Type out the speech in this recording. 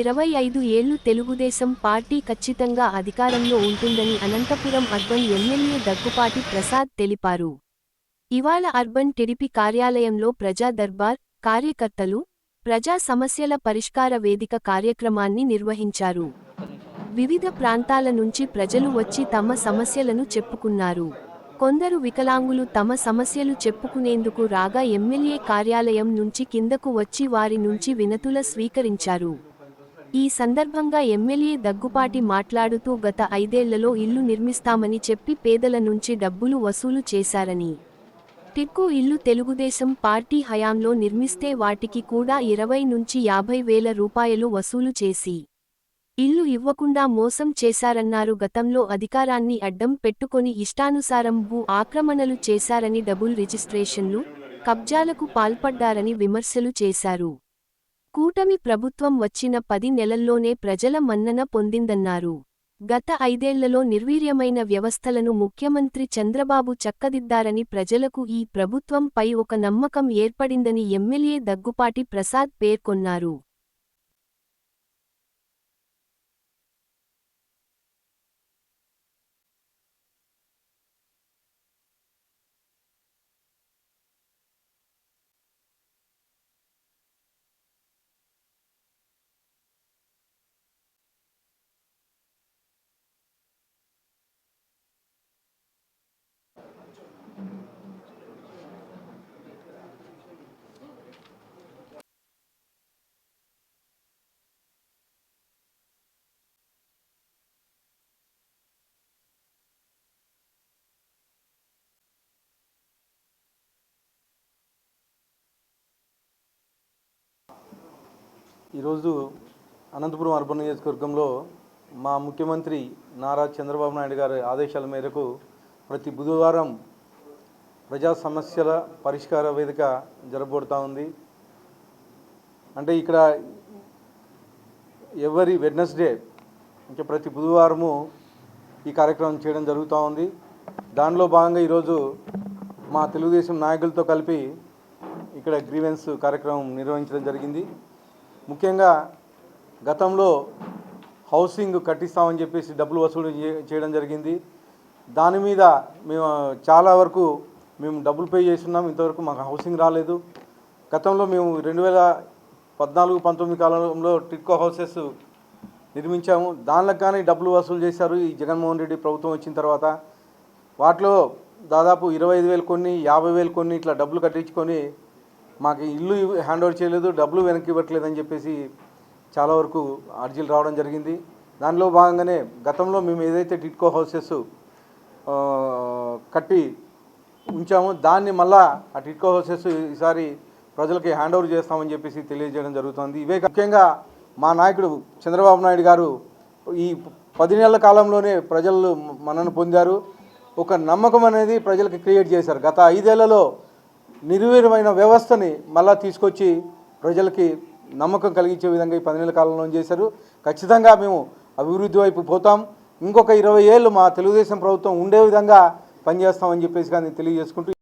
25 ఏళ్లు తెలుగుదేశం పార్టీ ఖచ్చితంగా అధికారంలో ఉంటుందని అనంతపురం అర్బన్ ఎమ్మెల్యే దగ్గుపాటి ప్రసాద్ తెలిపారు. ఇవాళ అర్బన్ టీడీపీ కార్యాలయంలో ప్రజా దర్బార్, కార్యకర్తలు, ప్రజా సమస్యల పరిష్కార వేదిక కార్యక్రమాన్ని నిర్వహించారు. వివిధ ప్రాంతాల నుంచి ప్రజలు వచ్చి తమ సమస్యలను చెప్పుకున్నారు. కొందరు వికలాంగులు తమ సమస్యలు చెప్పుకునేందుకు రాగా ఎమ్మెల్యే కార్యాలయం నుంచి కిందకు వచ్చి వారి నుంచి వినతుల స్వీకరించారు. ఈ సందర్భంగా ఎమ్మెల్యే దగ్గుపాటి మాట్లాడుతూ గత 5 ఏళ్లలో ఇల్లు నిర్మిస్తామని చెప్పి పేదల నుంచి డబ్బులు వసూలు చేశారని, టిడ్కో ఇల్లు తెలుగుదేశం పార్టీ హయాంలో నిర్మిస్తే వాటికి కూడా 20 నుంచి 50 వేల రూపాయలు వసూలు చేసి ఇల్లు ఇవ్వకుండా మోసం చేశారన్నారు. గతంలో అధికారాన్ని అడ్డం పెట్టుకొని ఇష్టానుసారం భూ ఆక్రమణలు చేశారని, డబుల్ రిజిస్ట్రేషన్లు, కబ్జాలకు పాల్పడ్డారని విమర్శలు చేశారు. కూటమి ప్రభుత్వం వచ్చిన 10 నెలల్లోనే ప్రజల మన్నన పొందిందన్నారు. గత 5 ఏళ్లలో నిర్వీర్యమైన వ్యవస్థలను ముఖ్యమంత్రి చంద్రబాబు చక్కదిద్దారని, ప్రజలకు ఈ ప్రభుత్వంపై ఒక నమ్మకం ఏర్పడిందని ఎమ్మెల్యే దగ్గుపాటి ప్రసాద్ పేర్కొన్నారు. ఈరోజు అనంతపురం అర్బన్ నియోజకవర్గంలో మా ముఖ్యమంత్రి నారా చంద్రబాబు నాయుడు గారి ఆదేశాల మేరకు ప్రతి బుధవారం ప్రజా సమస్యల పరిష్కార వేదిక జరగబడుతూ ఉంది. అంటే ఇక్కడ ఎవరి వెడ్నెస్డే అంటే ప్రతి బుధవారము ఈ కార్యక్రమం చేయడం జరుగుతూ ఉంది. దానిలో భాగంగా ఈరోజు మా తెలుగుదేశం నాయకులతో కలిపి ఇక్కడ గ్రీవెన్స్ కార్యక్రమం నిర్వహించడం జరిగింది. ముఖ్యంగా గతంలో హౌసింగ్ కట్టిస్తామని చెప్పేసి డబ్బులు వసూలు చేయడం జరిగింది. దాని మీద మేము చాలా వరకు డబ్బులు పే చేస్తున్నాం. ఇంతవరకు మాకు హౌసింగ్ రాలేదు. గతంలో మేము 2014-19 కాలంలో టిడ్కో హౌసెస్ నిర్మించాము. దానిలో కానీ డబ్బులు వసూలు చేశారు ఈ జగన్మోహన్ రెడ్డి ప్రభుత్వం వచ్చిన తర్వాత. వాటిలో దాదాపు 25,000 కొన్ని, 50,000 కొన్ని ఇట్లా డబ్బులు కట్టించుకొని మాకు ఇల్లు హ్యాండ్ ఓవర్ చేయలేదు, డబ్బులు వెనక్కి ఇవ్వట్లేదని చెప్పేసి చాలా వరకు అర్జీలు రావడం జరిగింది. దానిలో భాగంగానే గతంలో మేము ఏదైతే టిడ్కో హౌసెస్ కట్టి ఉంచామో దాన్ని మళ్ళా ఆ టిడ్కో హౌసెస్ ఈసారి ప్రజలకి హ్యాండ్ ఓవర్ చేస్తామని చెప్పేసి తెలియజేయడం జరుగుతుంది. ఇవే ముఖ్యంగా మా నాయకుడు చంద్రబాబు నాయుడు గారు ఈ 10 నెలల కాలంలోనే ప్రజలు మన్నన పొందారు. ఒక నమ్మకం అనేది ప్రజలకు క్రియేట్ చేశారు. గత 5 ఏళ్లలో నిర్వీర్యమైన వ్యవస్థని మళ్ళా తీసుకొచ్చి ప్రజలకి నమ్మకం కలిగించే విధంగా ఈ 10 నెలల కాలంలో చేశారు. ఖచ్చితంగా మేము అభివృద్ధి వైపు పోతాం. ఇంకొక 20 ఏళ్ళు మా తెలుగుదేశం ప్రభుత్వం ఉండే విధంగా పనిచేస్తామని చెప్పేసి కానీ తెలియజేసుకుంటూ